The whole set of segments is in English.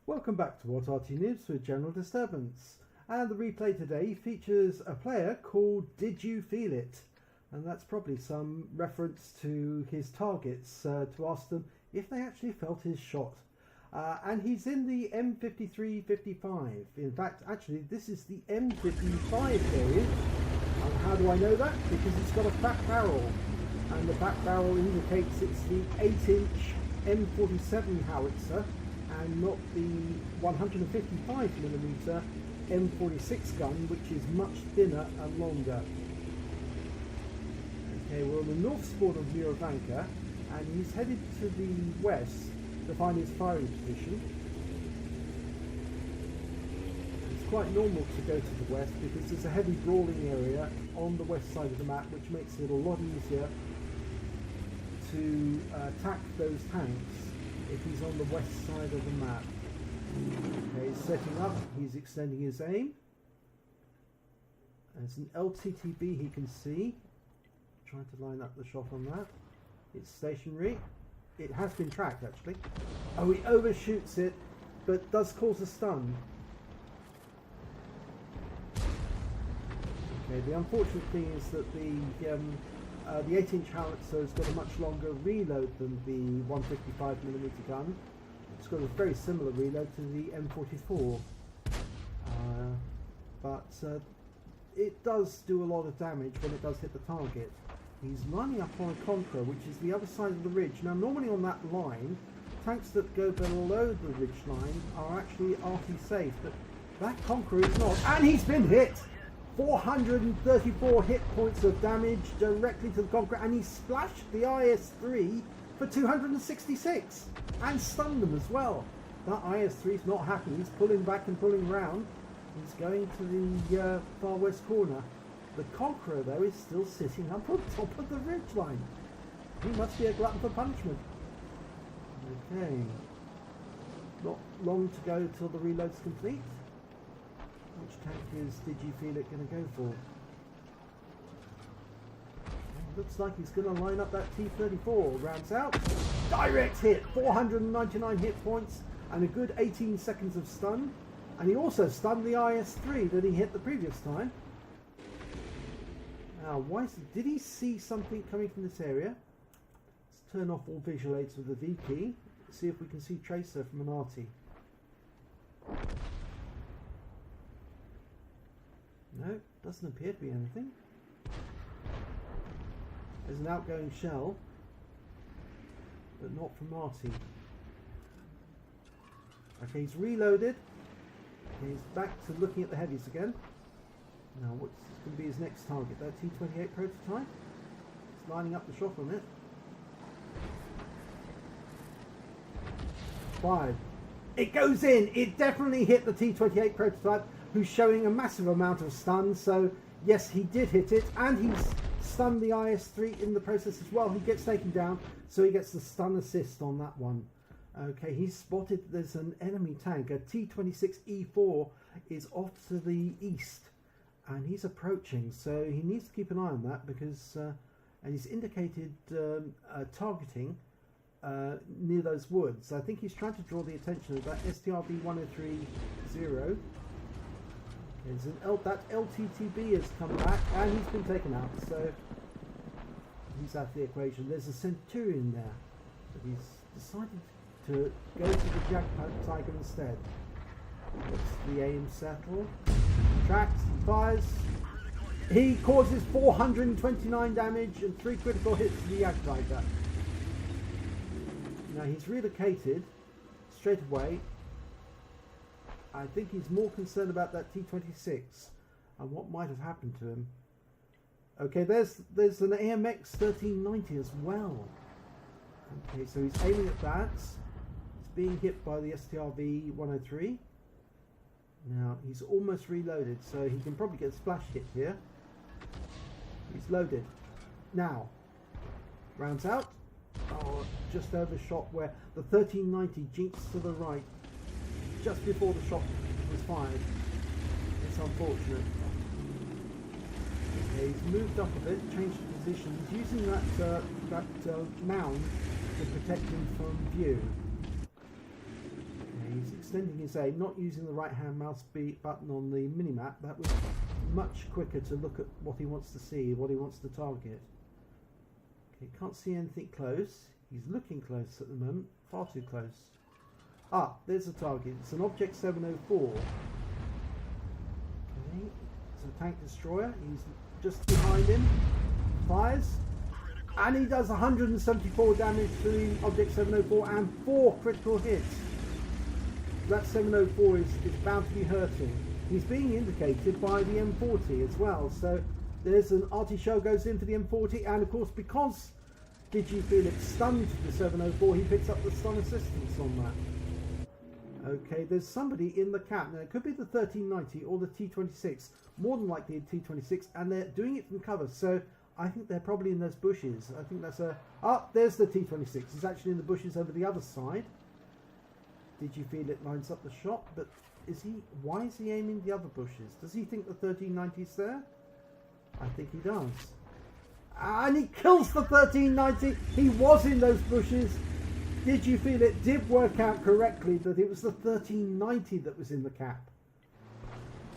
Welcome back to What Arty Noobs with General Disturbance, and the replay today features a player called Did You Feel It? And that's probably some reference to his targets to ask them if they actually felt his shot. And he's in the M53-55. In fact, actually this is the M55 variant. And how do I know that? Because it's got a fat barrel, and the fat barrel indicates it's the 8-inch M47 howitzer and not the 155mm M46 gun, which is much thinner and longer. Okay, we're on the north spawn of Murovanka, and he's headed to the west to find his firing position. It's quite normal to go to the west because there's a heavy brawling area on the west side of the map, which makes it a lot easier to attack those tanks if he's on the west side of the map. Okay, he's setting up, he's extending his aim. There's an LTTB he can see. Trying to line up the shot on that. It's stationary. It has been tracked actually. Oh, he overshoots it, but does cause a stun. Okay, the unfortunate thing is that the 8-inch howitzer has got a much longer reload than the 155mm gun. It's got a very similar reload to the M44, but it does do a lot of damage when it does hit the target. He's lining up on a Conqueror, which is the other side of the ridge. Now normally on that line, tanks that go below the ridge line are actually Arty safe, but that Conqueror is not, and he's been hit! 434 hit points of damage directly to the Conqueror, and he splashed the IS-3 for 266 and stunned them as well. That IS-3 is not happy. He's pulling back and pulling round. He's going to the far west corner. The Conqueror though is still sitting up on top of the ridge line. He must be a glutton for punishment. Okay, not long to go till the reload's complete. Which tank is Did You Feel It going to go for? Looks like he's going to line up that T-34. Rounds out. Direct hit. 499 hit points and a good 18 seconds of stun. And he also stunned the IS-3 that he hit the previous time. Now, did he see something coming from this area? Let's turn off all visual aids with the V key. See if we can see Tracer from an Arty. No, doesn't appear to be anything. There's an outgoing shell, but not from Arty. Okay, he's reloaded. Okay, he's back to looking at the heavies again. Now, what's going to be his next target? That T-28 prototype. He's lining up the shot on it. Fired. It goes in. It definitely hit the T-28 prototype, who's showing a massive amount of stun. So yes, he did hit it, and he's stunned the IS-3 in the process as well. He gets taken down, so he gets the stun assist on that one. Okay, he's spotted there's an enemy tank. A T-26E4 is off to the east, and he's approaching, so he needs to keep an eye on that because and he's indicated targeting near those woods. I think he's trying to draw the attention of that STRB 1030. That LTTB has come back and he's been taken out, so he's out of the equation. There's a Centurion there, but he's decided to go to the Jag Tiger instead. What's the aim settle? Tracks, he fires. He causes 429 damage and 3 critical hits to the Jag Tiger. Now he's relocated straight away. I think he's more concerned about that T-26 and what might have happened to him. Okay, there's an AMX 1390 as well. Okay, so he's aiming at that. He's being hit by the STRV 103. Now he's almost reloaded, so he can probably get a splash hit here. He's loaded. Now, rounds out. Oh, just overshot where the 1390 jinks to the right just before the shot was fired. It's unfortunate. Okay, he's moved up a bit, changed position. He's using that mound to protect him from view. Okay, he's extending his aim, not using the right hand mouse button on the minimap. That was much quicker to look at what he wants to see, what he wants to target. Okay, can't see anything close. He's looking close at the moment, far too close. Ah, there's a target. It's an Object 704. Okay, it's a tank destroyer. He's just behind him. Fires. And he does 174 damage to the Object 704 and 4 critical hits. That 704 is bound to be hurting. He's being indicated by the M40 as well. So there's an Arty shell goes in for the M40, and of course because DigiFelix stunned the 704, he picks up the stun assistance on that. Okay, there's somebody in the cap. Now it could be the 1390 or the T26. More than likely the T26, and they're doing it from cover. So I think they're probably in those bushes. I think that's a... Ah, there's the T26. It's actually in the bushes over the other side. DigiFelix lines up the shot, but is he... Why is he aiming the other bushes? Does he think the 1390's there? I think he does. And he kills the 1390. He was in those bushes. DigiFelix did work out correctly that it was the 1390 that was in the cap.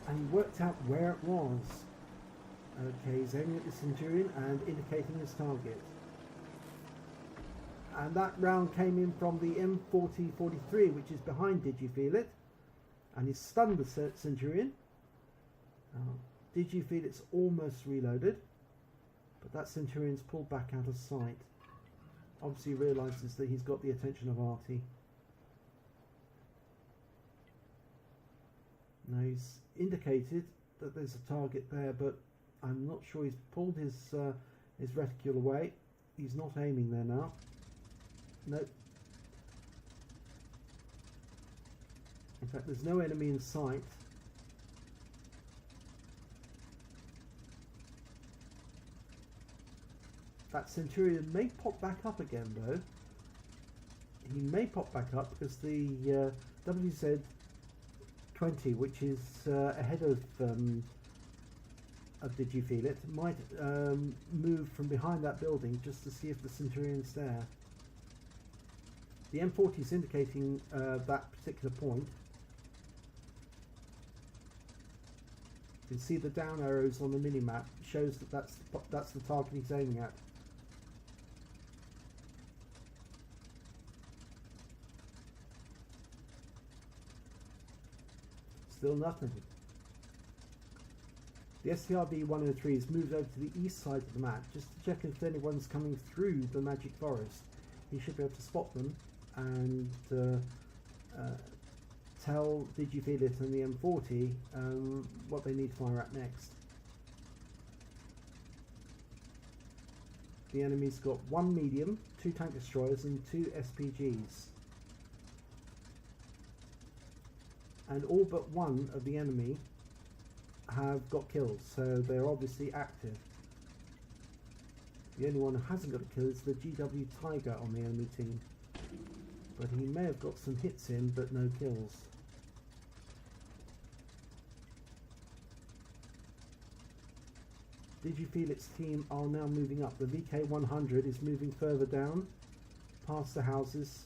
And he worked out where it was. Okay, he's aiming at the Centurion and indicating his target. And that round came in from the M4043, which is behind DigiFelix. And he stunned the Centurion. DigiFelix almost reloaded. But that Centurion's pulled back out of sight. Obviously realises that he's got the attention of Arty. Now he's indicated that there's a target there, but I'm not sure. He's pulled his reticule away. He's not aiming there now. Nope. In fact, there's no enemy in sight. That Centurion may pop back up again, though. He may pop back up because the WZ-20, which is ahead of DigiFelix, might move from behind that building just to see if the Centurion's there. The M40 is indicating that particular point. You can see the down arrows on the minimap. Shows that that's the target he's aiming at. Still nothing. The STRB-103 has moved over to the east side of the map just to check if anyone's coming through the Magic Forest. He should be able to spot them and tell DigiFelix and the M40 what they need to fire at next. The enemy's got 1 medium, 2 tank destroyers and 2 SPGs. And all but one of the enemy have got kills, so they're obviously active. The only one who hasn't got a kill is the GW Tiger on the enemy team. But he may have got some hits in, but no kills. DigiFelix team are now moving up. The VK100 is moving further down, past the houses.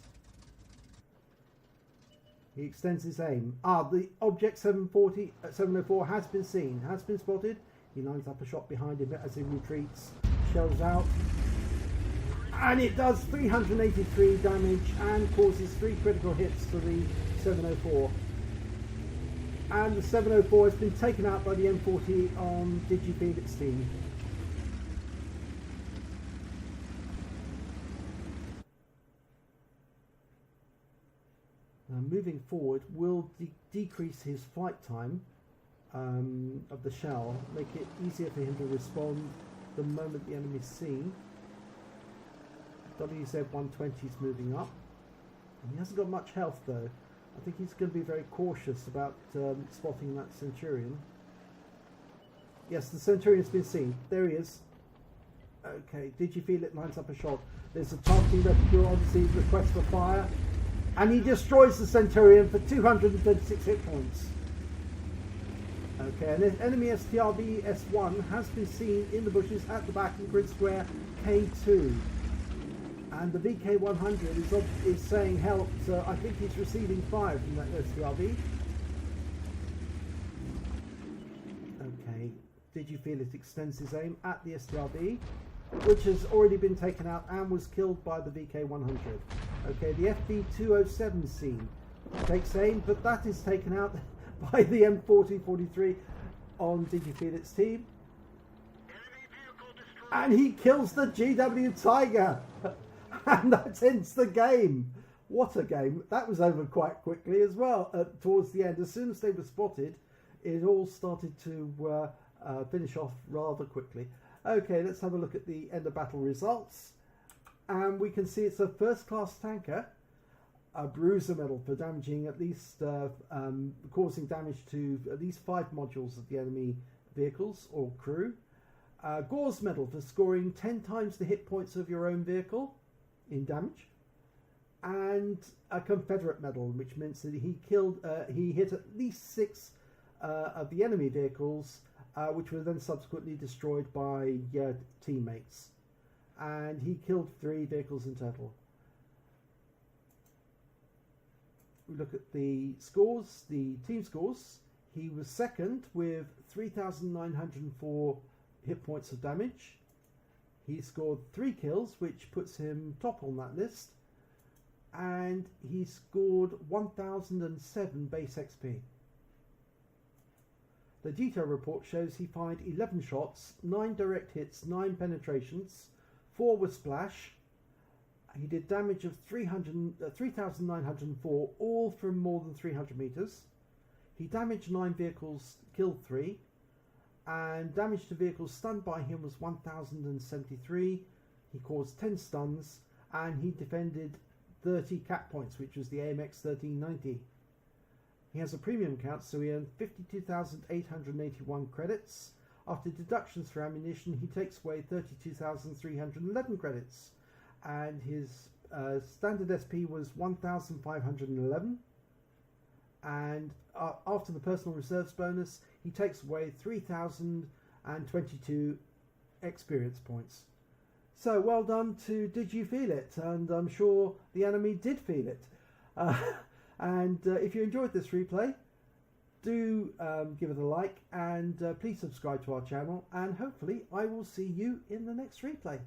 He extends his aim. The Object 704 has been seen, has been spotted. He lines up a shot behind him as he retreats, shells out. And it does 383 damage and causes 3 critical hits to the 704. And the 704 has been taken out by the M40 on DigiFelix team. Moving forward will decrease his flight time of the shell, make it easier for him to respond the moment the enemy is seen. WZ-120 is moving up. And he hasn't got much health though. I think he's going to be very cautious about spotting that Centurion. Yes, the Centurion's been seen. There he is. Okay, DigiFelix lines up a shot. There's a targeting reticule, obviously request for fire. And he destroys the Centurion for 236 hit points. Okay, and the enemy STRB-S1 has been seen in the bushes at the back in grid square K2. And the VK100 is saying help. So I think he's receiving fire from that STRV. Okay, did you feel it extends his aim at the STRV, which has already been taken out and was killed by the VK100. Okay, the FB207C takes aim, but that is taken out by the M4043 on Did You Feel It's team. And he kills the GW Tiger. And that ends the game. What a game. That was over quite quickly as well. Towards the end, as soon as they were spotted, it all started to finish off rather quickly. Okay, let's have a look at the end of battle results. And we can see it's a first class tanker. A bruiser medal for damaging at least, causing damage to at least 5 modules of the enemy vehicles or crew. Gores medal for scoring 10 times the hit points of your own vehicle in damage, and a Confederate medal, which means that he hit at least 6 of the enemy vehicles, which were then subsequently destroyed by teammates, and he killed 3 vehicles in total. We look at the scores, the team scores. He was second with 3,904 hit points of damage. He scored 3 kills, which puts him top on that list, and he scored 1,007 base XP. The detail report shows he fired 11 shots, 9 direct hits, 9 penetrations, 4 were splash. He did damage of 3,904, all from more than 300 meters. He damaged 9 vehicles, killed 3. And damage to vehicles stunned by him was 1,073. He caused 10 stuns, and he defended 30 cap points, which was the AMX 1390. He has a premium count, so he earned 52,881 credits. After deductions for ammunition, he takes away 32,311 credits, and his standard SP was 1,511. And after the personal reserves bonus, he takes away 3,022 experience points. So well done to Did You Feel It? And I'm sure the enemy did feel it. If you enjoyed this replay, do give it a like, and please subscribe to our channel, and hopefully I will see you in the next replay.